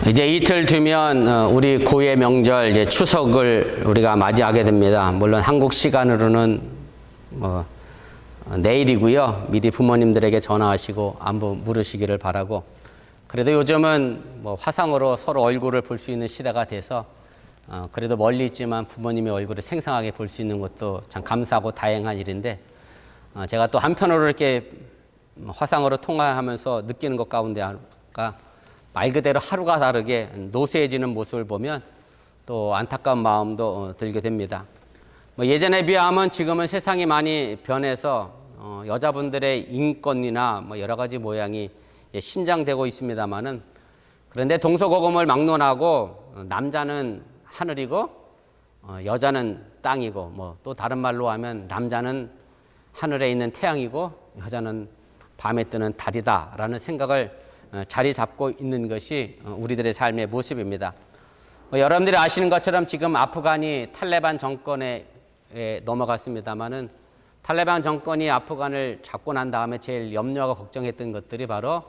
이제 이틀 뒤면 우리 고유의 명절 이제 추석을 우리가 맞이하게 됩니다. 물론 한국 시간으로는 내일이고요. 미리 부모님들에게 전화하시고 안부 물으시기를 바라고, 그래도 요즘은 화상으로 서로 얼굴을 볼 수 있는 시대가 돼서 그래도 멀리 있지만 부모님의 얼굴을 생생하게 볼 수 있는 것도 참 감사하고 다행한 일인데, 제가 또 한편으로 이렇게 화상으로 통화하면서 느끼는 것 가운데 하나가, 말 그대로 하루가 다르게 노쇠해지는 모습을 보면 또 안타까운 마음도 들게 됩니다. 예전에 비하면 지금은 세상이 많이 변해서 여자분들의 인권이나 여러 가지 모양이 신장되고 있습니다만은, 그런데 동서고금을 막론하고 남자는 하늘이고 여자는 땅이고, 또 다른 말로 하면 남자는 하늘에 있는 태양이고 여자는 밤에 뜨는 달이다라는 생각을 자리 잡고 있는 것이 우리들의 삶의 모습입니다. 여러분들이 아시는 것처럼 지금 아프간이 탈레반 정권에 넘어갔습니다만은, 탈레반 정권이 아프간을 잡고 난 다음에 제일 염려하고 걱정했던 것들이 바로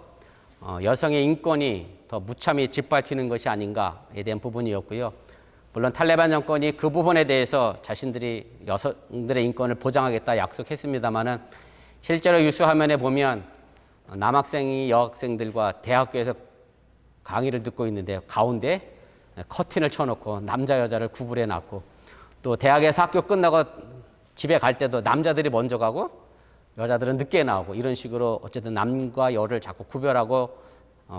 여성의 인권이 더 무참히 짓밟히는 것이 아닌가에 대한 부분이었고요. 물론 탈레반 정권이 그 부분에 대해서 자신들이 여성들의 인권을 보장하겠다 약속했습니다만은, 실제로 뉴스 화면에 보면 남학생이 여학생들과 대학교에서 강의를 듣고 있는데 가운데 커튼을 쳐놓고 남자 여자를 구분해 놨고, 또 대학에서 학교 끝나고 집에 갈 때도 남자들이 먼저 가고 여자들은 늦게 나오고, 이런 식으로 어쨌든 남과 여를 자꾸 구별하고,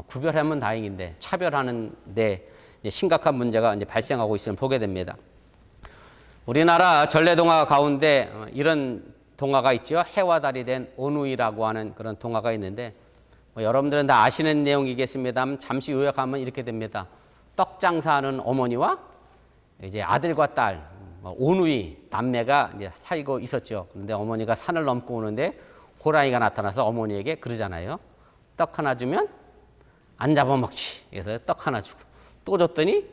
구별하면 다행인데 차별하는 데 심각한 문제가 이제 발생하고 있음을 보게 됩니다. 우리나라 전래동화 가운데 이런 동화가 있죠. 해와 달이 된 오누이라고 하는 그런 동화가 있는데, 여러분들은 다 아시는 내용이겠습니다만 잠시 요약하면 이렇게 됩니다. 떡 장사하는 어머니와 이제 아들과 딸 오누이 남매가 이제 살고 있었죠. 그런데 어머니가 산을 넘고 오는데 호랑이가 나타나서 어머니에게 그러잖아요. 떡 하나 주면 안 잡아먹지. 그래서 떡 하나 주고, 또 줬더니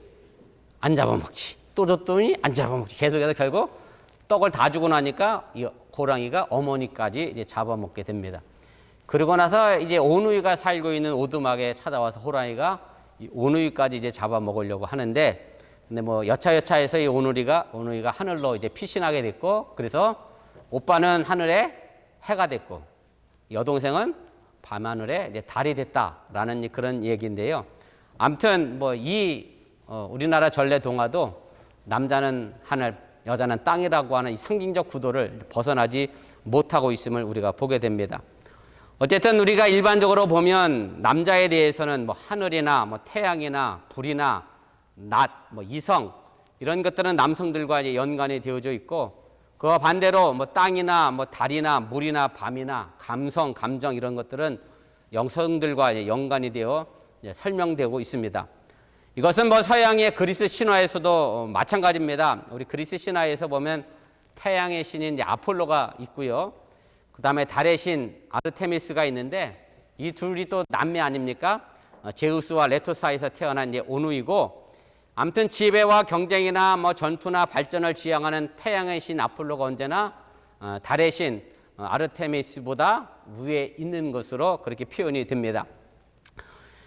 안 잡아먹지. 또 줬더니 안 잡아먹지. 계속해서 결국 떡을 다 주고 나니까 이 호랑이가 어머니까지 이제 잡아먹게 됩니다. 그러고 나서 이제 오누이가 살고 있는 오두막에 찾아와서 호랑이가 이 오누이까지 이제 잡아먹으려고 하는데, 근데 여차여차해서 이 오누이가 하늘로 이제 피신하게 됐고, 그래서 오빠는 하늘에 해가 됐고 여동생은 밤하늘에 이제 달이 됐다라는 그런 얘기인데요. 아무튼 우리나라 전래 동화도 남자는 하늘, 여자는 땅이라고 하는 이 상징적 구도를 벗어나지 못하고 있음을 우리가 보게 됩니다. 어쨌든 우리가 일반적으로 보면 남자에 대해서는 하늘이나 태양이나 불이나 낮, 이성, 이런 것들은 남성들과 이제 연관이 되어져 있고, 그와 반대로 땅이나 달이나 물이나 밤이나 감성, 감정, 이런 것들은 여성들과 이제 연관이 되어 이제 설명되고 있습니다. 이것은 서양의 그리스 신화에서도 마찬가지입니다. 우리 그리스 신화에서 보면 태양의 신인 이제 아폴로가 있고요. 그 다음에 달의 신 아르테미스가 있는데, 이 둘이 또 남매 아닙니까? 제우스와 레토 사이에서 태어난 이제 오누이고, 아무튼 지배와 경쟁이나 전투나 발전을 지향하는 태양의 신 아폴로가 언제나 달의 신 아르테미스보다 위에 있는 것으로 그렇게 표현이 됩니다.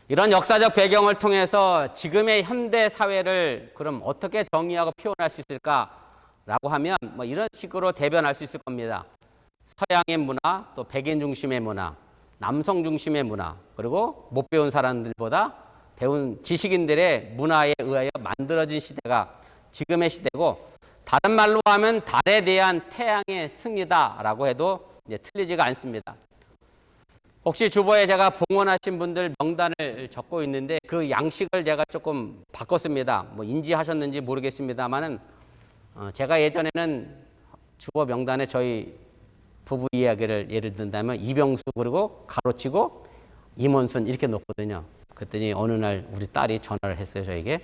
이런 역사적 배경을 통해서 지금의 현대 사회를 그럼 어떻게 정의하고 표현할 수 있을까라고 하면 이런 식으로 대변할 수 있을 겁니다. 서양의 문화, 또 백인 중심의 문화, 남성 중심의 문화, 그리고 못 배운 사람들보다 배운 지식인들의 문화에 의하여 만들어진 시대가 지금의 시대고, 다른 말로 하면 달에 대한 태양의 승리다라고 해도 이제 틀리지가 않습니다. 혹시 주보에 제가 봉헌하신 분들 명단을 적고 있는데, 그 양식을 제가 조금 바꿨습니다. 인지하셨는지 모르겠습니다만은, 제가 예전에는 주보 명단에 저희 부부 이야기를 예를 든다면 이병수 그리고 가로치고 임원순 이렇게 놓거든요. 그랬더니 어느 날 우리 딸이 전화를 했어요, 저에게.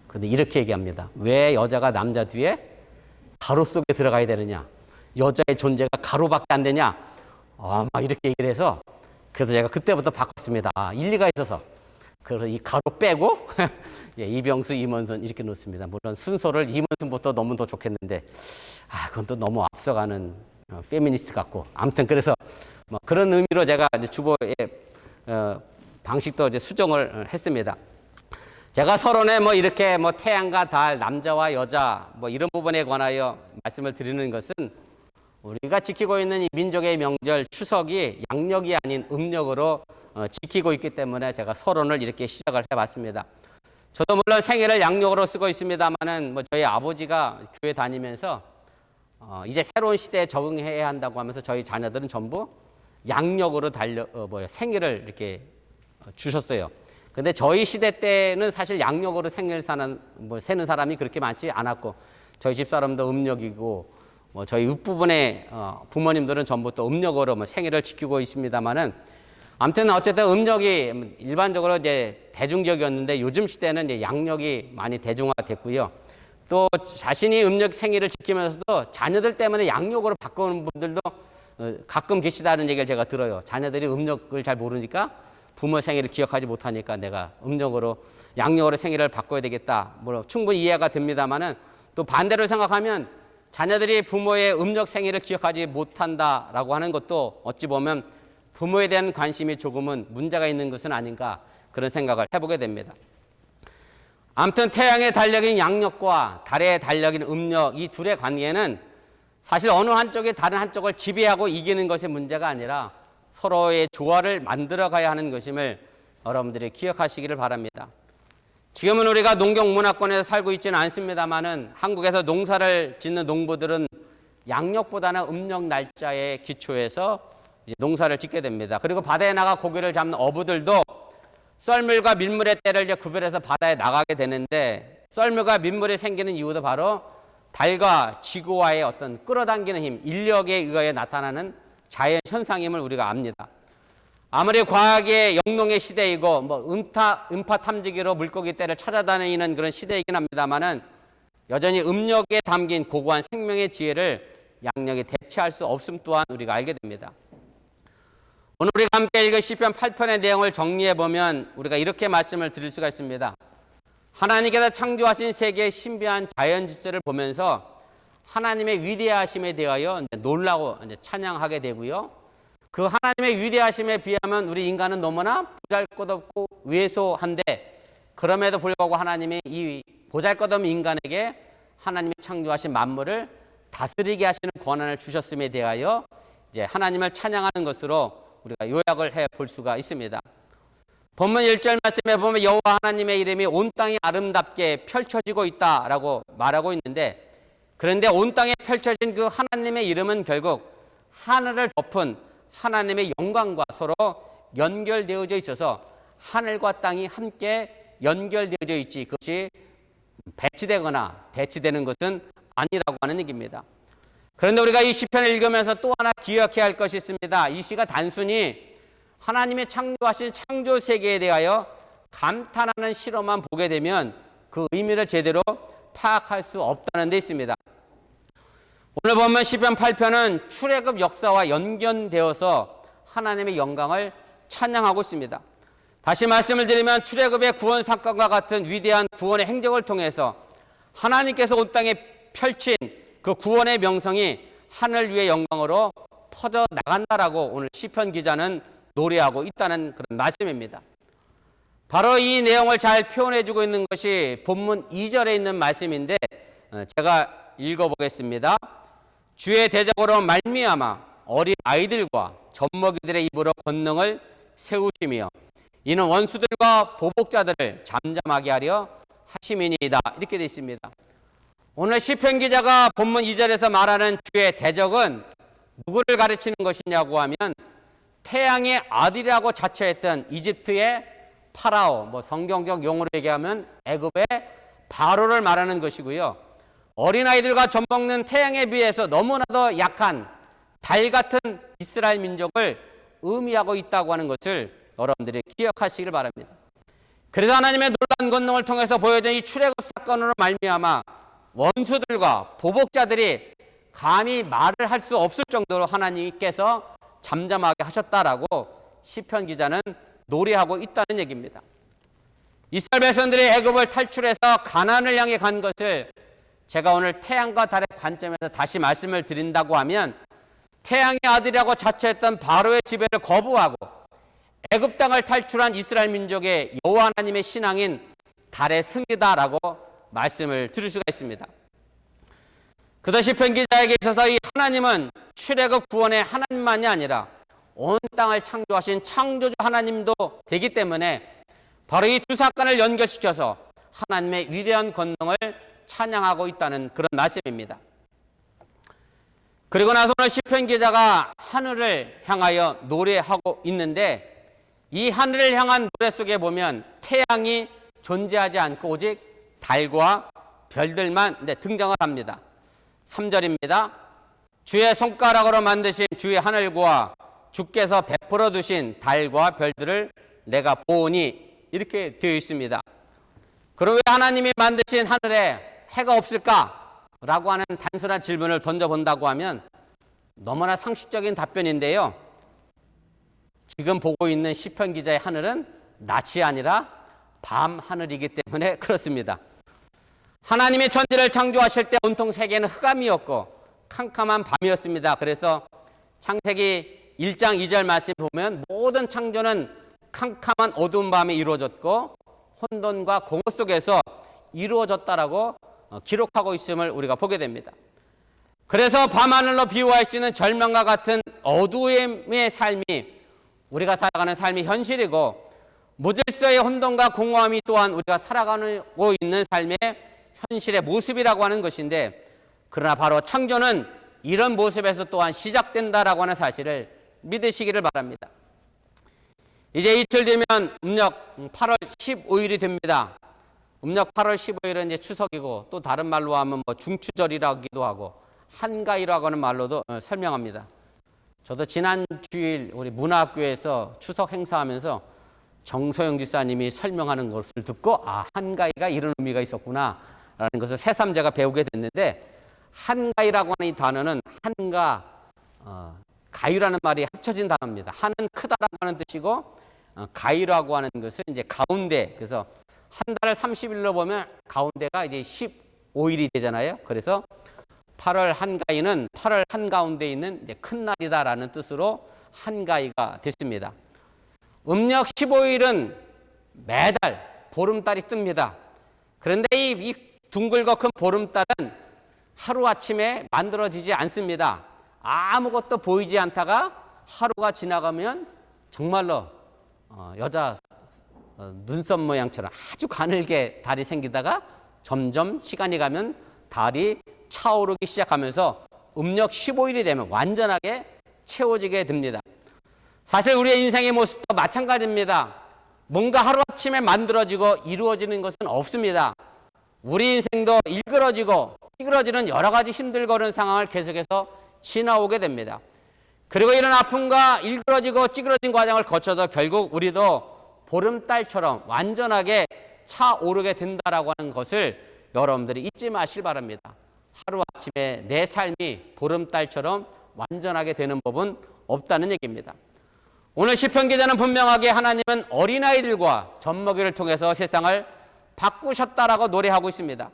근데 이렇게 얘기합니다. 왜 여자가 남자 뒤에 가로 속에 들어가야 되느냐? 여자의 존재가 가로밖에 안 되냐? 막 이렇게 얘기를 해서, 그래서 제가 그때부터 바꿨습니다. 일리가 있어서. 그래서 이 가로 빼고 이병수, 임원순 이렇게 놓습니다. 물론 순서를 임원순부터 넣으면 더 좋겠는데, 그건 또 너무 앞서가는 페미니스트 같고, 아무튼 그래서 그런 의미로 제가 이제 주보에 방식도 이제 수정을 했습니다. 제가 서론에 뭐 이렇게 뭐 태양과 달, 남자와 여자 뭐 이런 부분에 관하여 말씀을 드리는 것은 우리가 지키고 있는 이 민족의 명절 추석이 양력이 아닌 음력으로 지키고 있기 때문에 제가 서론을 이렇게 시작을 해봤습니다. 저도 물론 생일을 양력으로 쓰고 있습니다만은 뭐 저희 아버지가 교회 다니면서 이제 새로운 시대에 적응해야 한다고 하면서 저희 자녀들은 전부 양력으로 생일을 이렇게 주셨어요. 근데 저희 시대 때는 사실 양력으로 생일 세는 사람이 그렇게 많지 않았고 저희 집사람도 음력이고 뭐 저희 윗부분의 부모님들은 전부 또 음력으로 뭐 생일을 지키고 있습니다만은 아무튼 어쨌든 음력이 일반적으로 이제 대중적이었는데 요즘 시대는 이제 양력이 많이 대중화됐고요. 또 자신이 음력 생일을 지키면서도 자녀들 때문에 양력으로 바꾸는 분들도 가끔 계시다는 얘기를 제가 들어요. 자녀들이 음력을 잘 모르니까 부모 생일을 기억하지 못하니까 내가 양력으로 생일을 바꿔야 되겠다. 물론 충분히 이해가 됩니다만은 또 반대로 생각하면 자녀들이 부모의 음력 생일을 기억하지 못한다라고 하는 것도 어찌 보면 부모에 대한 관심이 조금은 문제가 있는 것은 아닌가 그런 생각을 해보게 됩니다. 아무튼 태양의 달력인 양력과 달의 달력인 음력 이 둘의 관계는 사실 어느 한쪽이 다른 한쪽을 지배하고 이기는 것이 문제가 아니라 서로의 조화를 만들어 가야 하는 것임을 여러분들이 기억하시기를 바랍니다. 지금은 우리가 농경문화권에서 살고 있지는 않습니다만은 한국에서 농사를 짓는 농부들은 양력보다는 음력 날짜에 기초해서 이제 농사를 짓게 됩니다. 그리고 바다에 나가 고기를 잡는 어부들도 썰물과 민물의 때를 이제 구별해서 바다에 나가게 되는데 썰물과 민물이 생기는 이유도 바로 달과 지구와의 어떤 끌어당기는 힘, 인력에 의하여 나타나는 자연 현상임을 우리가 압니다. 아무리 과학의 영농의 시대이고 뭐 음파 탐지기로 물고기 떼를 찾아다니는 그런 시대이긴 합니다만은 여전히 음력에 담긴 고고한 생명의 지혜를 양력이 대체할 수 없음 또한 우리가 알게 됩니다. 오늘 우리가 함께 읽은 시편 8편의 내용을 정리해 보면 우리가 이렇게 말씀을 드릴 수가 있습니다. 하나님께서 창조하신 세계의 신비한 자연 질서를 보면서 하나님의 위대하심에 대하여 놀라고 찬양하게 되고요. 그 하나님의 위대하심에 비하면 우리 인간은 너무나 보잘것없고 왜소한데 그럼에도 불구하고 하나님이 이 보잘것없는 인간에게 하나님이 창조하신 만물을 다스리게 하시는 권한을 주셨음에 대하여 이제 하나님을 찬양하는 것으로 우리가 요약을 해 볼 수가 있습니다. 본문 1절 말씀에 보면 여호와 하나님의 이름이 온 땅에 아름답게 펼쳐지고 있다라고 말하고 있는데 그런데 온 땅에 펼쳐진 그 하나님의 이름은 결국 하늘을 덮은 하나님의 영광과 서로 연결되어져 있어서 하늘과 땅이 함께 연결되어져 있지 그것이 배치되거나 대치되는 것은 아니라고 하는 얘기입니다. 그런데 우리가 이 시편을 읽으면서 또 하나 기억해야 할 것이 있습니다. 이 시가 단순히 하나님의 창조하신 창조 세계에 대하여 감탄하는 시로만 보게 되면 그 의미를 제대로 파악할 수 없다는 데 있습니다. 오늘 보면 시편 8편은 출애굽 역사와 연결되어서 하나님의 영광을 찬양하고 있습니다. 다시 말씀을 드리면 출애굽의 구원 사건과 같은 위대한 구원의 행적을 통해서 하나님께서 온 땅에 펼친 그 구원의 명성이 하늘 위의 영광으로 퍼져 나간다라고 오늘 시편 기자는 노래하고 있다는 그런 말씀입니다. 바로 이 내용을 잘 표현해주고 있는 것이 본문 2절에 있는 말씀인데 제가 읽어보겠습니다. 주의 대적으로 말미암아 어린 아이들과 젖먹이들의 입으로 권능을 세우시며 이는 원수들과 보복자들을 잠잠하게 하려 하심이니이다. 이렇게 되어 있습니다. 오늘 시편 기자가 본문 2절에서 말하는 주의 대적은 누구를 가르치는 것이냐고 하면 태양의 아들이라고 자처했던 이집트의 파라오, 뭐 성경적 용어로 얘기하면 애굽의 바로를 말하는 것이고요. 어린아이들과 젖먹는 태양에 비해서 너무나도 약한 달 같은 이스라엘 민족을 의미하고 있다고 하는 것을 여러분들이 기억하시길 바랍니다. 그래서 하나님의 놀라운 권능을 통해서 보여준 이 출애굽 사건으로 말미암아 원수들과 보복자들이 감히 말을 할 수 없을 정도로 하나님께서 잠잠하게 하셨다라고 시편 기자는 노래하고 있다는 얘기입니다. 이스라엘 백성들이 애굽을 탈출해서 가나안을 향해 간 것을 제가 오늘 태양과 달의 관점에서 다시 말씀을 드린다고 하면 태양의 아들이라고 자처했던 바로의 지배를 거부하고 애굽 땅을 탈출한 이스라엘 민족의 여호와 하나님의 신앙인 달의 승리다라고 말씀을 들을 수가 있습니다. 그도 시편 기자에게 있어서 이 하나님은 출애굽 구원의 하나님만이 아니라 온 땅을 창조하신 창조주 하나님도 되기 때문에 바로 이 두 사건을 연결시켜서 하나님의 위대한 권능을 찬양하고 있다는 그런 말씀입니다. 그리고 나서 오늘 시편 기자가 하늘을 향하여 노래하고 있는데 이 하늘을 향한 노래 속에 보면 태양이 존재하지 않고 오직 달과 별들만 등장을 합니다. 3절입니다. 주의 손가락으로 만드신 주의 하늘과 주께서 베풀어 두신 달과 별들을 내가 보오니 이렇게 되어 있습니다. 그럼 왜 하나님이 만드신 하늘에 해가 없을까라고 하는 단순한 질문을 던져본다고 하면 너무나 상식적인 답변인데요. 지금 보고 있는 시편 기자의 하늘은 낮이 아니라 밤 하늘이기 때문에 그렇습니다. 하나님이 천지를 창조하실 때 온통 세계는 흑암이었고 캄캄한 밤이었습니다. 그래서 창세기 1장 2절 말씀 보면 모든 창조는 캄캄한 어두운 밤에 이루어졌고 혼돈과 공허 속에서 이루어졌다라고 기록하고 있음을 우리가 보게 됩니다. 그래서 밤하늘로 비유할 수 있는 절망과 같은 어두움의 삶이 우리가 살아가는 삶이 현실이고 무질서의 혼돈과 공허함이 또한 우리가 살아가고 있는 삶의 현실의 모습이라고 하는 것인데 그러나 바로 창조는 이런 모습에서 또한 시작된다라고 하는 사실을 믿으시기를 바랍니다. 이제 이틀 되면 음력 8월 15일이 됩니다. 음력 8월 15일은 이제 추석이고 또 다른 말로 하면 중추절이라기도 하고 한가위라고 하는 말로도 설명합니다. 저도 지난 주일 우리 문화학교에서 추석 행사하면서 정소영 지사님이 설명하는 것을 듣고 한가위가 이런 의미가 있었구나 라는 것을 새삼 제가 배우게 됐는데 한가위라고 하는 이 단어는 한가, 가위라는 말이 합쳐진 단어입니다. 한은 크다라고 하는 뜻이고 가위라고 하는 것은 이제 가운데, 그래서 한 달을 30일로 보면 가운데가 이제 15일이 되잖아요. 그래서 8월 한가위는 8월 한가운데 있는 이제 큰 날이다라는 뜻으로 한가위가 됐습니다. 음력 15일은 매달 보름달이 뜹니다. 그런데 이 둥글고 큰 보름달은 하루아침에 만들어지지 않습니다. 아무것도 보이지 않다가 하루가 지나가면 정말로 여자 눈썹 모양처럼 아주 가늘게 달이 생기다가 점점 시간이 가면 달이 차오르기 시작하면서 음력 15일이 되면 완전하게 채워지게 됩니다. 사실 우리의 인생의 모습도 마찬가지입니다. 뭔가 하루아침에 만들어지고 이루어지는 것은 없습니다. 우리 인생도 일그러지고 찌그러지는 여러 가지 힘들고 어려운 상황을 계속해서 지나오게 됩니다. 그리고 이런 아픔과 일그러지고 찌그러진 과정을 거쳐서 결국 우리도 보름달처럼 완전하게 차오르게 된다라고 하는 것을 여러분들이 잊지 마시길 바랍니다. 하루아침에 내 삶이 보름달처럼 완전하게 되는 법은 없다는 얘기입니다. 오늘 시편 기자는 분명하게 하나님은 어린아이들과 젖먹이를 통해서 세상을 바꾸셨다라고 노래하고 있습니다.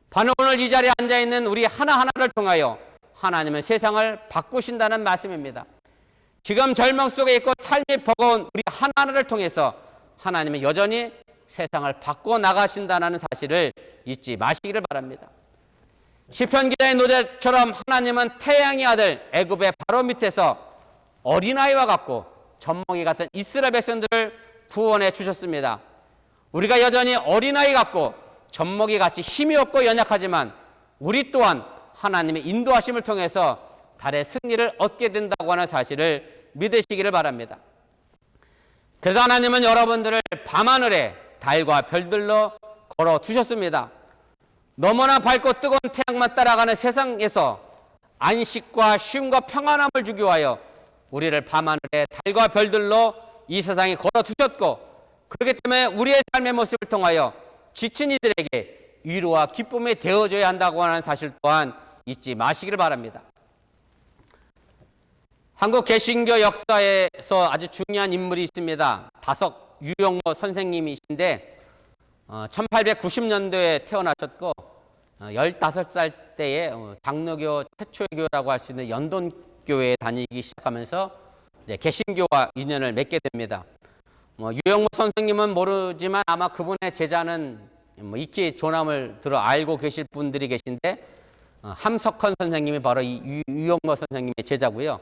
바로 오늘 이 자리에 앉아있는 우리 하나하나를 통하여 하나님은 세상을 바꾸신다는 말씀입니다. 지금 절망 속에 있고 삶이 버거운 우리 하나하나를 통해서 하나님은 여전히 세상을 바꿔 나가신다는 사실을 잊지 마시기를 바랍니다. 시편 기자의 노래처럼 하나님은 태양의 아들 애굽의 바로 밑에서 어린아이와 같고 젖먹이 같은 이스라엘 백성들을 구원해 주셨습니다. 우리가 여전히 어린아이 같고 젖먹이 같이 힘이 없고 연약하지만 우리 또한 하나님의 인도하심을 통해서 달의 승리를 얻게 된다고 하는 사실을 믿으시기를 바랍니다. 그래서 하나님은 여러분들을 밤하늘에 달과 별들로 걸어 두셨습니다. 너무나 밝고 뜨거운 태양만 따라가는 세상에서 안식과 쉼과 평안함을 주기 위하여 우리를 밤하늘에 달과 별들로 이 세상에 걸어 두셨고, 그렇기 때문에 우리의 삶의 모습을 통하여 지친 이들에게 위로와 기쁨이 되어줘야 한다고 하는 사실 또한 잊지 마시기를 바랍니다. 한국 개신교 역사에서 아주 중요한 인물이 있습니다. 다석 유영모 선생님이신데 1890년도에 태어나셨고 15살 때에 장로교 최초의 교라고 할 수 있는 연돈교회에 다니기 시작하면서 개신교와 인연을 맺게 됩니다. 유영모 선생님은 모르지만 아마 그분의 제자는 익히 조남을 들어 알고 계실 분들이 계신데 함석헌 선생님이 바로 이 유영모 선생님의 제자고요.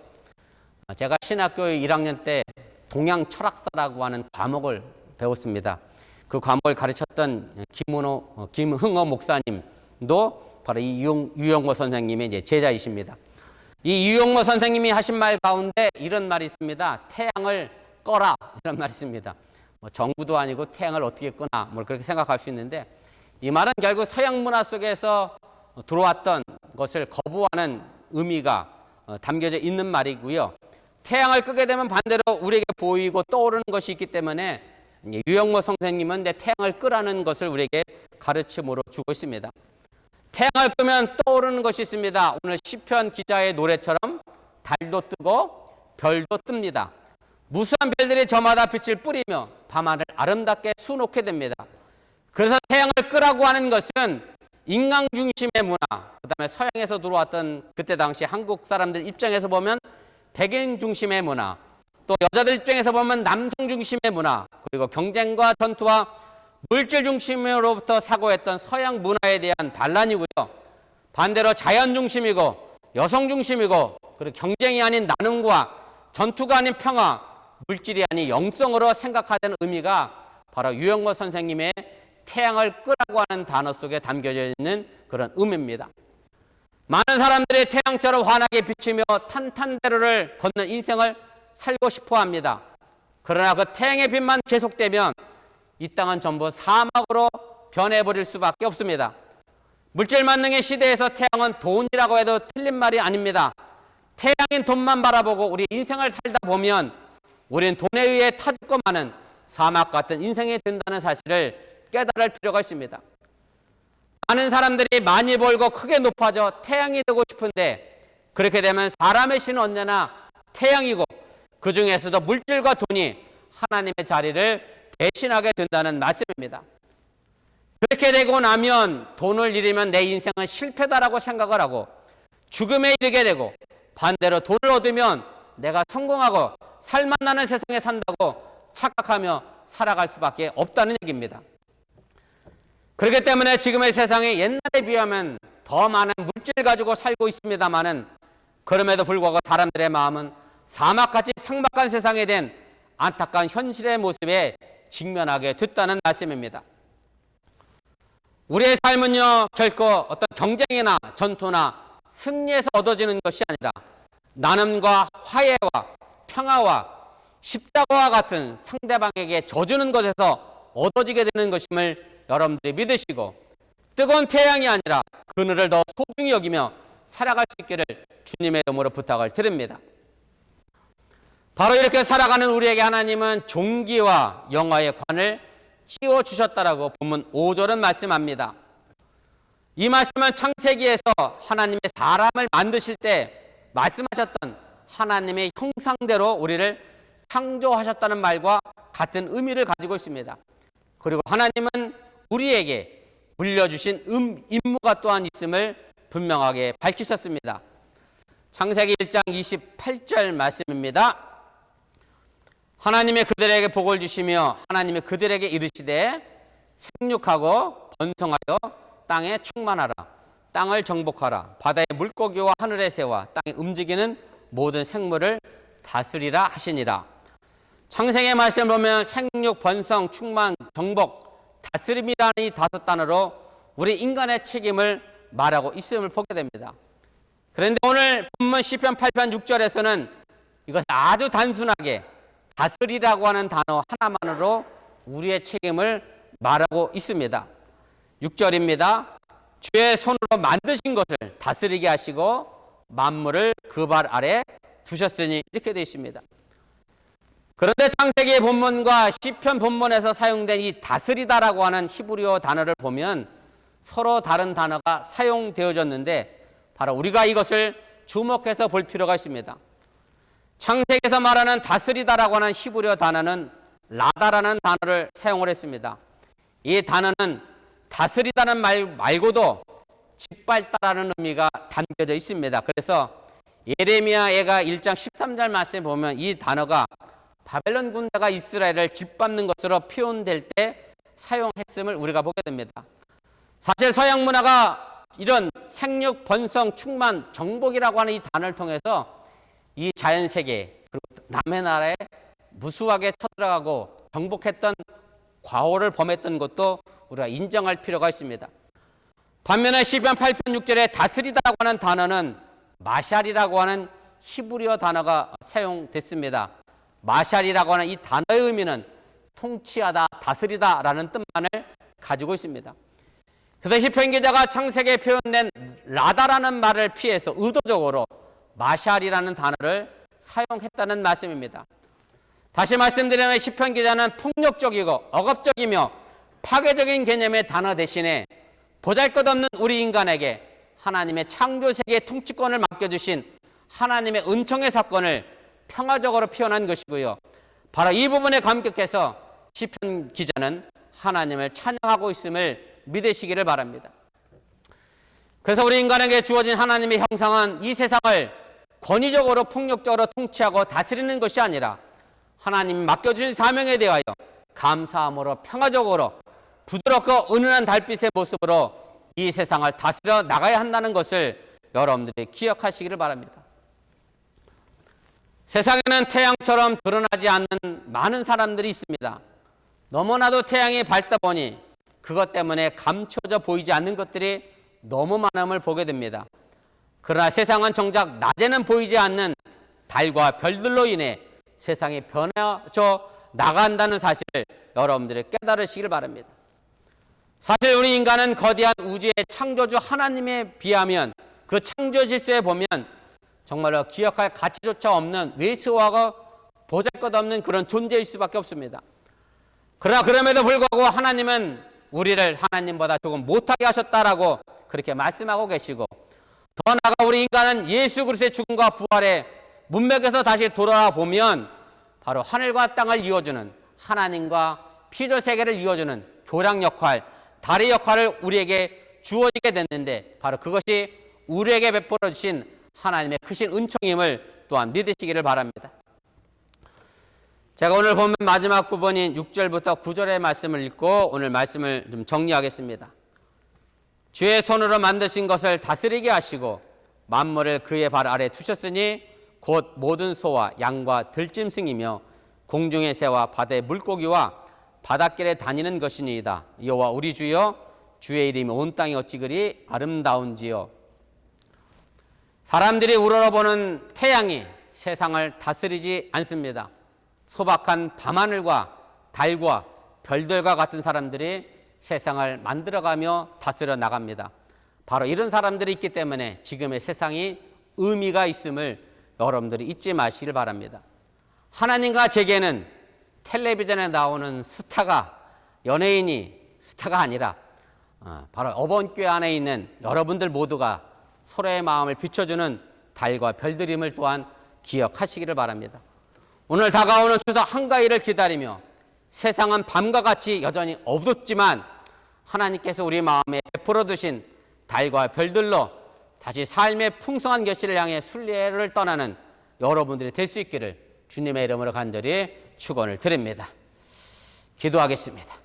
제가 신학교 1학년 때 동양 철학사라고 하는 과목을 배웠습니다. 그 과목을 가르쳤던 김흥호 목사님도 바로 이 유영모 선생님의 이제 제자이십니다. 이 유영모 선생님이 하신 말 가운데 이런 말이 있습니다. 태양을 꺼라, 이런 말이 있습니다. 정부도 아니고 태양을 어떻게 끄나 그렇게 생각할 수 있는데, 이 말은 결국 서양 문화 속에서 들어왔던 것을 거부하는 의미가 담겨져 있는 말이고요. 태양을 끄게 되면 반대로 우리에게 보이고 떠오르는 것이 있기 때문에 유영모 선생님은 내 태양을 끄라는 것을 우리에게 가르침으로 주고 있습니다. 태양을 끄면 떠오르는 것이 있습니다. 오늘 시편 기자의 노래처럼 달도 뜨고 별도 뜹니다. 무수한 별들이 저마다 빛을 뿌리며 밤하늘 아름답게 수놓게 됩니다. 그래서 태양을 끄라고 하는 것은 인간 중심의 문화, 그 다음에 서양에서 들어왔던 그때 당시 한국 사람들 입장에서 보면 백인 중심의 문화, 또 여자들 입장에서 보면 남성 중심의 문화, 그리고 경쟁과 전투와 물질 중심으로부터 사고했던 서양 문화에 대한 반란이고요. 반대로 자연 중심이고 여성 중심이고, 그리고 경쟁이 아닌 나눔과 전투가 아닌 평화, 물질이 아닌 영성으로 생각하는 의미가 바로 유영모 선생님의 태양을 끄라고 하는 단어 속에 담겨져 있는 그런 의미입니다. 많은 사람들이 태양처럼 환하게 비치며 탄탄대로를 걷는 인생을 살고 싶어 합니다. 그러나 그 태양의 빛만 계속되면 이 땅은 전부 사막으로 변해버릴 수밖에 없습니다. 물질 만능의 시대에서 태양은 돈이라고 해도 틀린 말이 아닙니다. 태양인 돈만 바라보고 우리 인생을 살다 보면 우리는 돈에 의해 타죽고 마는 사막 같은 인생이 된다는 사실을 깨달을 필요가 있습니다. 많은 사람들이 많이 벌고 크게 높아져 태양이 되고 싶은데, 그렇게 되면 사람의 신은 언제나 태양이고 그 중에서도 물질과 돈이 하나님의 자리를 대신하게 된다는 말씀입니다. 그렇게 되고 나면 돈을 잃으면 내 인생은 실패다라고 생각을 하고 죽음에 이르게 되고, 반대로 돈을 얻으면 내가 성공하고 살만나는 세상에 산다고 착각하며 살아갈 수밖에 없다는 얘기입니다. 그렇기 때문에 지금의 세상이 옛날에 비하면 더 많은 물질 가지고 살고 있습니다마는, 그럼에도 불구하고 사람들의 마음은 사막같이 삭막한 세상에 된 안타까운 현실의 모습에 직면하게 됐다는 말씀입니다. 우리의 삶은요, 결코 어떤 경쟁이나 전투나 승리에서 얻어지는 것이 아니라 나눔과 화해와 평화와 십자가와 같은 상대방에게 져주는 것에서 얻어지게 되는 것임을 여러분들이 믿으시고, 뜨거운 태양이 아니라 그늘을 더 소중히 여기며 살아갈 수 있기를 주님의 이름으로 부탁을 드립니다. 바로 이렇게 살아가는 우리에게 하나님은 종기와 영화의 관을 씌워주셨다라고 본문 5절은 말씀합니다. 이 말씀은 창세기에서 하나님의 사람을 만드실 때 말씀하셨던 하나님의 형상대로 우리를 창조하셨다는 말과 같은 의미를 가지고 있습니다. 그리고 하나님은 우리에게 물려주신 임무가 또한 있음을 분명하게 밝히셨습니다. 창세기 1장 28절 말씀입니다. 하나님의 그들에게 복을 주시며 하나님의 그들에게 이르시되 생육하고 번성하여 땅에 충만하라. 땅을 정복하라. 바다의 물고기와 하늘의 새와 땅에 움직이는 모든 생물을 다스리라 하시니라. 창세기의 말씀을 보면 생육, 번성, 충만, 정복, 다스림이라는 이 다섯 단어로 우리 인간의 책임을 말하고 있음을 보게 됩니다. 그런데 오늘 본문 시편 8편 6절에서는 이것을 아주 단순하게 다스리라고 하는 단어 하나만으로 우리의 책임을 말하고 있습니다. 6절입니다. 주의 손으로 만드신 것을 다스리게 하시고 만물을 그 발 아래 두셨으니, 이렇게 되어 있습니다. 그런데 창세기의 본문과 시편 본문에서 사용된 이 다스리다라고 하는 히브리어 단어를 보면 서로 다른 단어가 사용되어졌는데, 바로 우리가 이것을 주목해서 볼 필요가 있습니다. 창세기에서 말하는 다스리다라고 하는 히브리어 단어는 라다라는 단어를 사용을 했습니다. 이 단어는 다스리다는 말 말고도 짓밟다라는 의미가 담겨져 있습니다. 그래서 예레미야가 1장 13절 말씀에 보면 이 단어가 바벨론 군대가 이스라엘을 짓밟는 것으로 표현될 때 사용했음을 우리가 보게 됩니다. 사실 서양 문화가 이런 생육, 번성, 충만, 정복이라고 하는 이 단어를 통해서 이 자연세계 그리고 남의 나라에 무수하게 쳐들어가고 정복했던 과오를 범했던 것도 우리가 인정할 필요가 있습니다. 반면에 시편 8편 6절에 다스리다라고 하는 단어는 마샬이라고 하는 히브리어 단어가 사용됐습니다. 마샬이라고 하는 이 단어의 의미는 통치하다, 다스리다라는 뜻만을 가지고 있습니다. 그래서 시편 기자가 창세기에 표현된 라다라는 말을 피해서 의도적으로 마샬이라는 단어를 사용했다는 말씀입니다. 다시 말씀드리면 시편 기자는 폭력적이고 억압적이며 파괴적인 개념의 단어 대신에 보잘것없는 우리 인간에게 하나님의 창조세계의 통치권을 맡겨주신 하나님의 은총의 사건을 평화적으로 표현한 것이고요. 바로 이 부분에 감격해서 시편 기자는 하나님을 찬양하고 있음을 믿으시기를 바랍니다. 그래서 우리 인간에게 주어진 하나님의 형상은 이 세상을 권위적으로 폭력적으로 통치하고 다스리는 것이 아니라 하나님이 맡겨주신 사명에 대하여 감사함으로 평화적으로 부드럽고 은은한 달빛의 모습으로 이 세상을 다스려 나가야 한다는 것을 여러분들이 기억하시기를 바랍니다. 세상에는 태양처럼 드러나지 않는 많은 사람들이 있습니다. 너무나도 태양이 밝다 보니 그것 때문에 감춰져 보이지 않는 것들이 너무 많음을 보게 됩니다. 그러나 세상은 정작 낮에는 보이지 않는 달과 별들로 인해 세상이 변해져 나간다는 사실을 여러분들이 깨달으시길 바랍니다. 사실 우리 인간은 거대한 우주의 창조주 하나님에 비하면 그 창조 질서에 보면 정말로 기억할 가치조차 없는 외소하고 보잘것없는 그런 존재일 수밖에 없습니다. 그러나 그럼에도 불구하고 하나님은 우리를 하나님보다 조금 못하게 하셨다라고 그렇게 말씀하고 계시고, 더 나아가 우리 인간은 예수 그리스도의 죽음과 부활에 문맥에서 다시 돌아보면 바로 하늘과 땅을 이어주는 하나님과 피조 세계를 이어주는 교량 역할, 다리 역할을 우리에게 주어지게 됐는데 바로 그것이 우리에게 베풀어 주신 하나님의 크신 은총임을 또한 믿으시기를 바랍니다. 제가 오늘 보면 마지막 부분인 6절부터 9절의 말씀을 읽고 오늘 말씀을 좀 정리하겠습니다. 주의 손으로 만드신 것을 다스리게 하시고 만물을 그의 발 아래 두셨으니 곧 모든 소와 양과 들짐승이며 공중의 새와 바다의 물고기와 바닷길에 다니는 것이니이다. 여호와 우리 주여, 주의 이름이 온 땅이 어찌 그리 아름다운지요. 사람들이 우러러보는 태양이 세상을 다스리지 않습니다. 소박한 밤하늘과 달과 별들과 같은 사람들이 세상을 만들어가며 다스려 나갑니다. 바로 이런 사람들이 있기 때문에 지금의 세상이 의미가 있음을 여러분들이 잊지 마시길 바랍니다. 하나님과 제게는 텔레비전에 나오는 스타가, 연예인이 스타가 아니라 바로 어번교회 안에 있는 여러분들 모두가 서로의 마음을 비춰주는 달과 별들임을 또한 기억하시기를 바랍니다. 오늘 다가오는 추석 한가위를 기다리며 세상은 밤과 같이 여전히 어둡지만 하나님께서 우리 마음에 베풀어 두신 달과 별들로 다시 삶의 풍성한 결실을 향해 순례를 떠나는 여러분들이 될 수 있기를 주님의 이름으로 간절히 축원을 드립니다. 기도하겠습니다.